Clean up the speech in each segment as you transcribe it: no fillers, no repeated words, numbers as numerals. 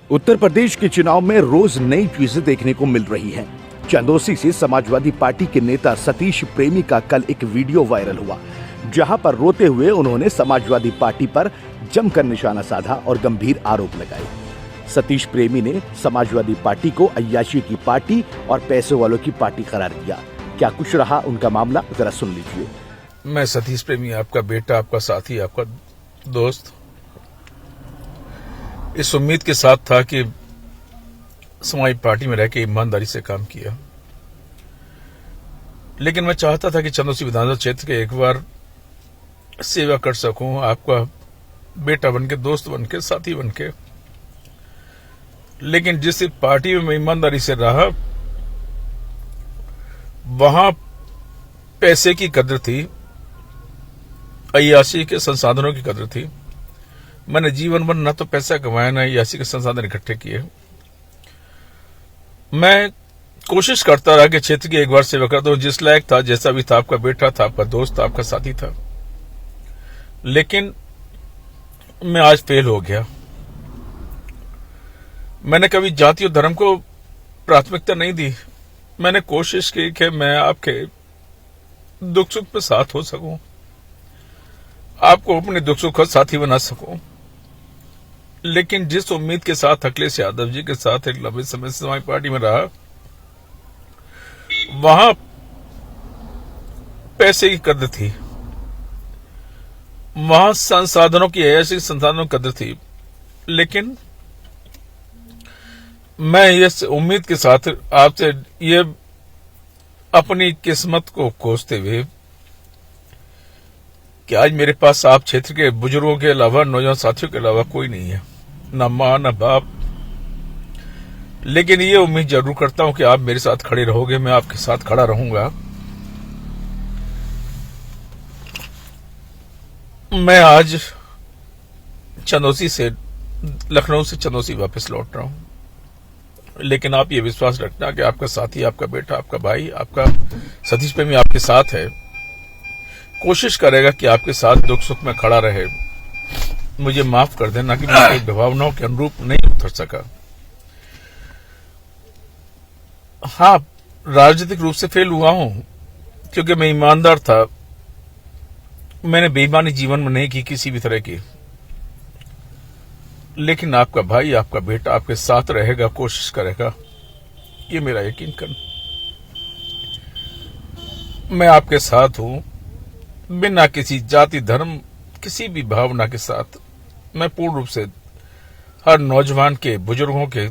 उत्तर प्रदेश के चुनाव में रोज नई चीजें देखने को मिल रही हैं। चंदौसी से समाजवादी पार्टी के नेता सतीश प्रेमी का कल एक वीडियो वायरल हुआ, जहां पर रोते हुए उन्होंने समाजवादी पार्टी पर जमकर निशाना साधा और गंभीर आरोप लगाए। सतीश प्रेमी ने समाजवादी पार्टी को अय्याशी की पार्टी और पैसे वालों की पार्टी करार दिया। क्या कुछ रहा उनका मामला, जरा सुन लीजिए। मैं सतीश प्रेमी, आपका बेटा, आपका साथी, आपका दोस्त, इस उम्मीद के साथ था कि समाजवादी पार्टी में रह के ईमानदारी से काम किया, लेकिन मैं चाहता था कि चंदौसी विधानसभा क्षेत्र के एक बार सेवा कर सकूं, आपका बेटा बनके, दोस्त बनके, साथी बनके। लेकिन जिस पार्टी में मैं ईमानदारी से रहा, वहां पैसे की कदर थी, अय्याशी के संसाधनों की कदर थी। मैंने जीवन भर न तो पैसा कमाया, न अय्याशी के संसाधन इकट्ठे किए। मैं कोशिश करता रहा कि क्षेत्र की एक बार सेवा करता हूं, जिस लायक था, जैसा भी था, आपका बेटा था, आपका दोस्त था, आपका साथी था। लेकिन मैं आज फेल हो गया। मैंने कभी जाति और धर्म को प्राथमिकता नहीं दी। मैंने कोशिश की कि मैं आपके दुख सुख में साथ हो सकूं, आपको अपने दुख सुख का साथी बना सकूं। लेकिन जिस उम्मीद के साथ अखिलेश यादव जी के साथ एक लंबे समय से समाजवादी पार्टी में रहा, वहां पैसे की कदर थी, वहां संसाधनों की, ऐसी संसाधनों की कदर थी। लेकिन मैं इस उम्मीद के साथ आपसे ये अपनी किस्मत को कोसते हुए कि आज मेरे पास आप क्षेत्र के बुजुर्गों के अलावा, नौजवान साथियों के अलावा कोई नहीं है, न मां न बाप। लेकिन ये उम्मीद जरूर करता हूं कि आप मेरे साथ खड़े रहोगे, मैं आपके साथ खड़ा रहूंगा। मैं आज चंदौसी से, लखनऊ से चंदौसी वापस लौट रहा हूं, लेकिन आप ये विश्वास रखना कि आपका साथी, आपका बेटा, आपका भाई, आपका सतीश प्रेमी आपके साथ है, कोशिश करेगा कि आपके साथ दुख सुख में खड़ा रहे। मुझे माफ कर देना कि मैं आपकी भावनाओं के अनुरूप नहीं उतर सका। हाँ, राजनीतिक रूप से फेल हुआ हूं, क्योंकि मैं ईमानदार था। मैंने बेईमानी जीवन में नहीं की किसी भी तरह की। लेकिन आपका भाई, आपका बेटा आपके साथ रहेगा, कोशिश करेगा, ये मेरा यकीन कर। मैं आपके साथ हूं, बिना किसी जाति धर्म, किसी भी भावना के साथ। मैं पूर्ण रूप से हर नौजवान के, बुजुर्गों के,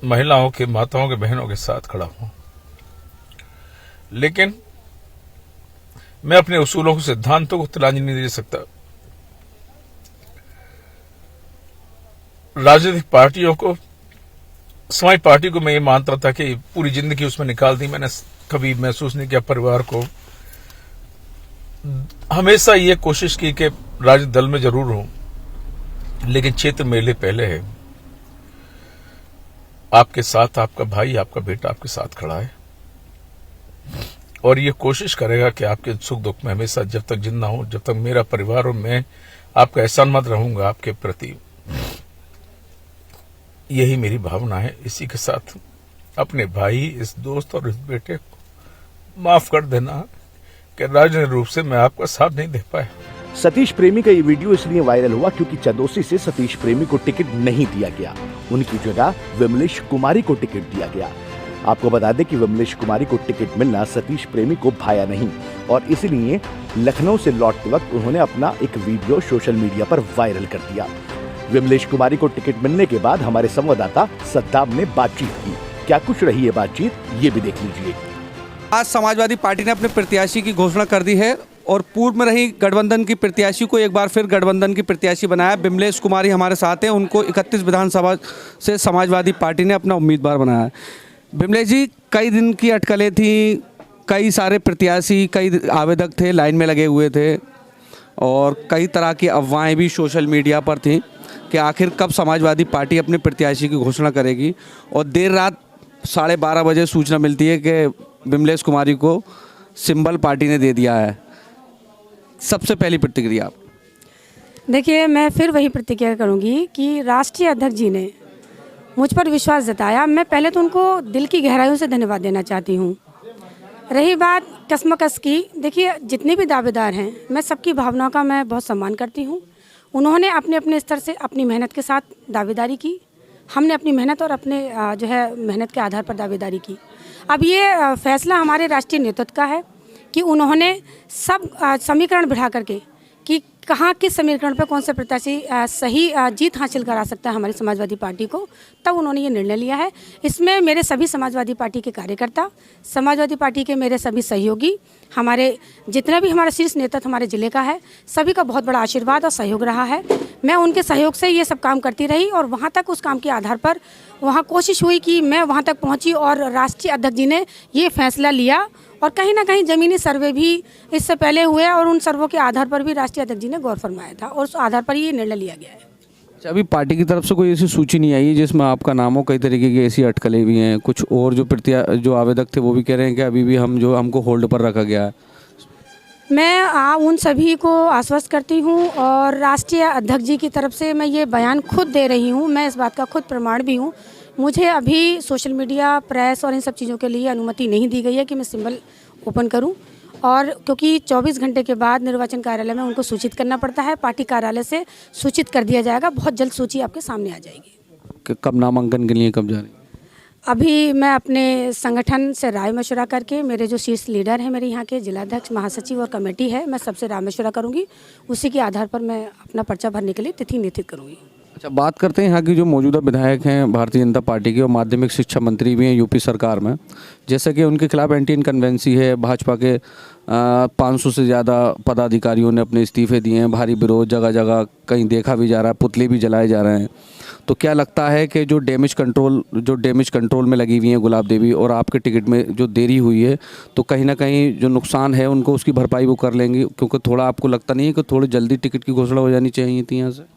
महिलाओं के, माताओं के, बहनों के साथ खड़ा हूं। लेकिन मैं अपने उसूलों को, सिद्धांतों को तिलांजलि नहीं दे सकता। राजनीतिक पार्टियों को, समाजवादी पार्टी को मैं ये मानता था कि पूरी जिंदगी उसमें निकाल दी। मैंने कभी महसूस नहीं किया परिवार को। हमेशा ये कोशिश की कि राजनीतिक दल में जरूर हूं, लेकिन क्षेत्र मेरे लिए पहले है। आपके साथ आपका भाई, आपका बेटा आपके साथ खड़ा है और ये कोशिश करेगा कि आपके सुख दुख में हमेशा, जब तक जिंदा हूं, जब तक मेरा परिवार और मैं, आपका एहसानमंद रहूंगा आपके प्रति। यही मेरी भावना है। इसी के साथ अपने भाई, इस दोस्त और इस बेटे को माफ कर देना कि राजनीतिक रूप से मैं आपका साथ नहीं दे पाया। सतीश प्रेमी का ये वीडियो इसलिए वायरल हुआ क्योंकि चंदौसी से सतीश प्रेमी को टिकट नहीं दिया गया। उनकी जगह विमलेश कुमारी को टिकट दिया गया। आपको बता दें कि विमलेश कुमारी को टिकट मिलना सतीश प्रेमी को भाया नहीं, और इसलिए लखनऊ से लौटते वक्त उन्होंने अपना एक वीडियो सोशल मीडिया पर वायरल कर दिया। विमलेश कुमारी को टिकट मिलने के बाद हमारे संवाददाता सद्दाम ने बातचीत की। क्या कुछ रही है बातचीत, ये भी देख लीजिए। आज समाजवादी पार्टी ने अपने प्रत्याशी की घोषणा कर दी है और पूर्व में रही गठबंधन की प्रत्याशी को एक बार फिर गठबंधन की प्रत्याशी बनाया। विमलेश कुमारी हमारे साथ हैं, उनको 31 विधानसभा से समाजवादी पार्टी ने अपना उम्मीदवार बनाया है। विमलेश जी, कई दिन की अटकलें थी, कई सारे प्रत्याशी, कई आवेदक थे, लाइन में लगे हुए थे और कई तरह की अफवाहें भी सोशल मीडिया पर थी कि आखिर कब समाजवादी पार्टी अपने प्रत्याशी की घोषणा करेगी। और देर रात 12:30 बजे सूचना मिलती है कि विमलेश कुमारी को सिंबल पार्टी ने दे दिया है। सबसे पहली प्रतिक्रिया आप। देखिए, मैं फिर वही प्रतिक्रिया करूंगी कि राष्ट्रीय अध्यक्ष जी ने मुझ पर विश्वास जताया। मैं पहले तो उनको दिल की गहराइयों से धन्यवाद देना चाहती हूँ। रही बात कसमकस की, देखिए जितने भी दावेदार हैं, मैं सबकी भावनाओं का मैं बहुत सम्मान करती हूँ। उन्होंने अपने अपने स्तर से अपनी मेहनत के साथ दावेदारी की, हमने अपनी मेहनत और अपने जो है मेहनत के आधार पर दावेदारी की। अब ये फैसला हमारे राष्ट्रीय नेतृत्व का है कि उन्होंने सब समीकरण बिठा करके कि कहाँ किस समीकरण पर कौन सा प्रत्याशी सही जीत हासिल करा सकता है हमारी समाजवादी पार्टी को, तब उन्होंने ये निर्णय लिया है। इसमें मेरे सभी समाजवादी पार्टी के कार्यकर्ता, समाजवादी पार्टी के मेरे सभी सहयोगी, हमारे जितना भी हमारा शीर्ष नेतृत्व हमारे ज़िले का है, सभी का बहुत बड़ा आशीर्वाद और सहयोग रहा है। मैं उनके सहयोग से ये सब काम करती रही और वहाँ तक उस काम के आधार पर वहाँ कोशिश हुई कि मैं वहाँ तक पहुँची और राष्ट्रीय अध्यक्ष जी ने ये फैसला लिया और कहीं ना कहीं ज़मीनी सर्वे भी इससे पहले हुए और उन सर्वों के आधार पर भी राष्ट्रीय अध्यक्ष जी ने गौर फरमाया था और उस आधार पर ये निर्णय लिया गया है। अच्छा, अभी पार्टी की तरफ से कोई ऐसी सूची नहीं आई है जिसमें आपका नाम हो? कई तरीके की ऐसी अटकलें भी हैं, कुछ और जो आवेदक थे वो भी कह रहे हैं कि अभी भी हमको होल्ड पर रखा गया है। मैं उन सभी को आश्वस्त करती हूँ और राष्ट्रीय अध्यक्ष जी की तरफ से मैं ये बयान खुद दे रही हूँ, मैं इस बात का खुद प्रमाण भी हूँ। मुझे अभी सोशल मीडिया, प्रेस और इन सब चीज़ों के लिए अनुमति नहीं दी गई है कि मैं सिंबल ओपन करूं, और क्योंकि 24 घंटे के बाद निर्वाचन कार्यालय में उनको सूचित करना पड़ता है, पार्टी कार्यालय से सूचित कर दिया जाएगा। बहुत जल्द सूची आपके सामने आ जाएगी। कब नामांकन के लिए कब जा रही? अभी मैं अपने संगठन से राय मशवरा करके, मेरे जो शीर्ष लीडर हैं, मेरे यहाँ के जिलाध्यक्ष, महासचिव और कमेटी है, मैं सबसे राय मशवरा करूँगी। उसी के आधार पर मैं अपना पर्चा भरने के लिए तिथि निश्चित करूँगी। अच्छा, बात करते हैं यहाँ की जो मौजूदा विधायक हैं भारतीय जनता पार्टी के और माध्यमिक शिक्षा मंत्री भी हैं यूपी सरकार में, जैसे कि उनके खिलाफ एंटी इनकन्वेंसी है, भाजपा के 500 से ज़्यादा पदाधिकारियों ने अपने इस्तीफे दिए हैं, भारी विरोध जगह जगह कहीं देखा भी जा रहा है, पुतले भी जलाए जा रहे हैं। तो क्या लगता है कि जो डैमेज कंट्रोल में लगी हुई हैं गुलाब देवी और आपके टिकट में जो देरी हुई है, तो कहीं ना कहीं जो नुकसान है उनको उसकी भरपाई वो कर लेंगी? क्योंकि थोड़ा आपको लगता नहीं है कि थोड़ी जल्दी टिकट की घोषणा हो जानी चाहिए थी यहाँ से?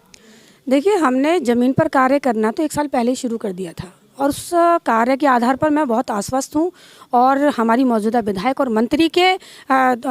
देखिए, हमने ज़मीन पर कार्य करना तो 1 साल पहले ही शुरू कर दिया था और उस कार्य के आधार पर मैं बहुत आश्वस्त हूँ और हमारी मौजूदा विधायक और मंत्री के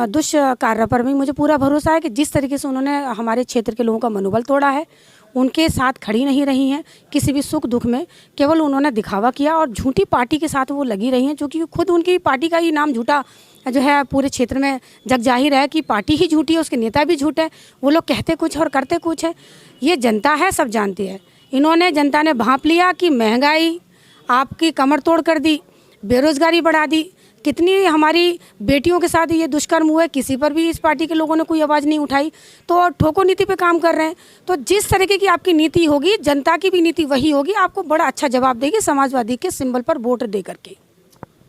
दुष्कार्य पर भी मुझे पूरा भरोसा है कि जिस तरीके से उन्होंने हमारे क्षेत्र के लोगों का मनोबल तोड़ा है, उनके साथ खड़ी नहीं रही हैं किसी भी सुख दुख में, केवल उन्होंने दिखावा किया और झूठी पार्टी के साथ वो लगी रही हैं, जो कि खुद उनकी पार्टी का ही नाम झूठा जो है पूरे क्षेत्र में जग जाहिर है कि पार्टी ही झूठी है, उसके नेता भी झूठ है। वो लोग कहते कुछ और करते कुछ है। ये जनता है, सब जानती है। इन्होंने, जनता ने भांप लिया कि महंगाई आपकी कमर तोड़ कर दी, बेरोजगारी बढ़ा दी, कितनी हमारी बेटियों के साथ ये दुष्कर्म हुए, किसी पर भी इस पार्टी के लोगों ने कोई आवाज़ नहीं उठाई। तो ठोको नीति पे काम कर रहे हैं। तो जिस तरीके की आपकी नीति होगी, जनता की भी नीति वही होगी, आपको बड़ा अच्छा जवाब देगी समाजवादी के सिंबल पर वोट दे करके।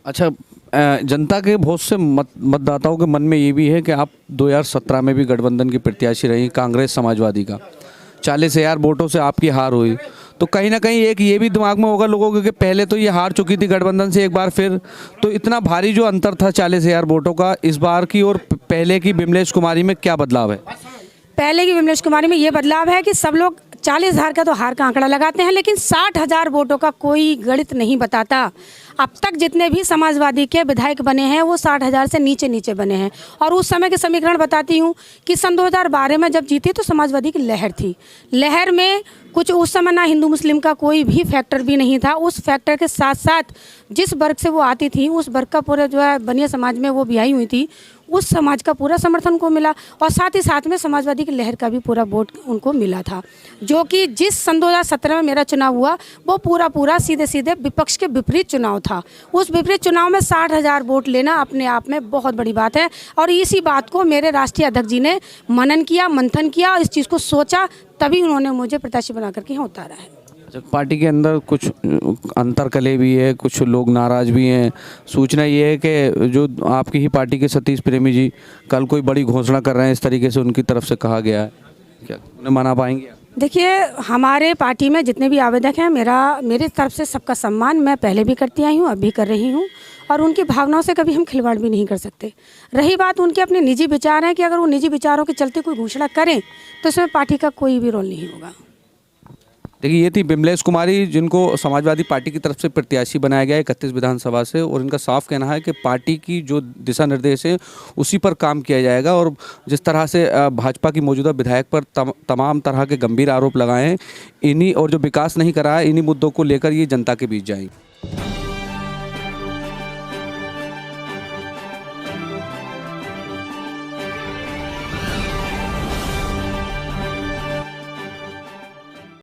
अच्छा, जनता के बहुत से मतदाताओं के मन में ये भी है कि आप 2017 में भी गठबंधन की प्रत्याशी रही, कांग्रेस समाजवादी का 40,000 वोटों से आपकी हार हुई। तो कहीं ना कहीं एक ये भी दिमाग में होगा लोगों के कि पहले तो ये हार चुकी थी गठबंधन से एक बार, फिर तो इतना भारी जो अंतर था 40,000 वोटों का, इस बार की और पहले की विमलेश कुमारी में क्या बदलाव है? पहले की विमलेश कुमारी में ये बदलाव है कि सब लोग 40,000 का तो हार का आंकड़ा लगाते हैं, लेकिन 60,000 वोटों का कोई गणित नहीं बताता। अब तक जितने भी समाजवादी के विधायक बने हैं वो 60,000 से नीचे बने हैं। और उस समय के समीकरण बताती हूँ कि सन 2012 में जब जीते तो समाजवादी की लहर थी। लहर में कुछ उस समय ना हिंदू मुस्लिम का कोई भी फैक्टर भी नहीं था। उस फैक्टर के साथ साथ जिस वर्ग से वो आती थी, उस वर्ग का पूरा जो है बनिया समाज में वो ब्याही हुई थी, उस समाज का पूरा समर्थन को मिला और साथ ही साथ में समाजवादी की लहर का भी पूरा वोट उनको मिला था। जो कि जिस सन 2017 में मेरा चुनाव हुआ वो पूरा सीधे विपक्ष के विपरीत चुनाव था। उस विपरीत चुनाव में 60,000 वोट लेना अपने आप में बहुत बड़ी बात है और इसी बात को मेरे राष्ट्रीय अध्यक्ष जी ने मनन किया, मंथन किया, इस चीज़ को सोचा, तभी उन्होंने मुझे प्रत्याशी बना करके यहाँ उतारा है। पार्टी के अंदर कुछ अंतरकले भी है, कुछ लोग नाराज भी हैं। सूचना ये है कि जो आपकी ही पार्टी के सतीश प्रेमी जी कल कोई बड़ी घोषणा कर रहे हैं, इस तरीके से उनकी तरफ से कहा गया है, क्या उन्हें मना पाएंगे? देखिए, हमारे पार्टी में जितने भी आवेदक हैं, मेरे तरफ से सबका सम्मान मैं पहले भी करती आई हूँ, अब भी कर रही हूँ और उनकी भावनाओं से कभी हम खिलवाड़ भी नहीं कर सकते। रही बात उनके अपने निजी विचार हैं कि अगर वो निजी विचारों के चलते कोई घोषणा करें तो इसमें पार्टी का कोई भी रोल नहीं होगा। देखिए, ये थी बिमलेश कुमारी, जिनको समाजवादी पार्टी की तरफ से प्रत्याशी बनाया गया है 31 विधानसभा से, और इनका साफ कहना है कि पार्टी की जो दिशा निर्देश है उसी पर काम किया जाएगा। और जिस तरह से भाजपा की मौजूदा विधायक पर तमाम तरह के गंभीर आरोप लगाए हैं, इन्हीं और जो विकास नहीं करा है, इन्हीं मुद्दों को लेकर ये जनता के बीच जाएंगे।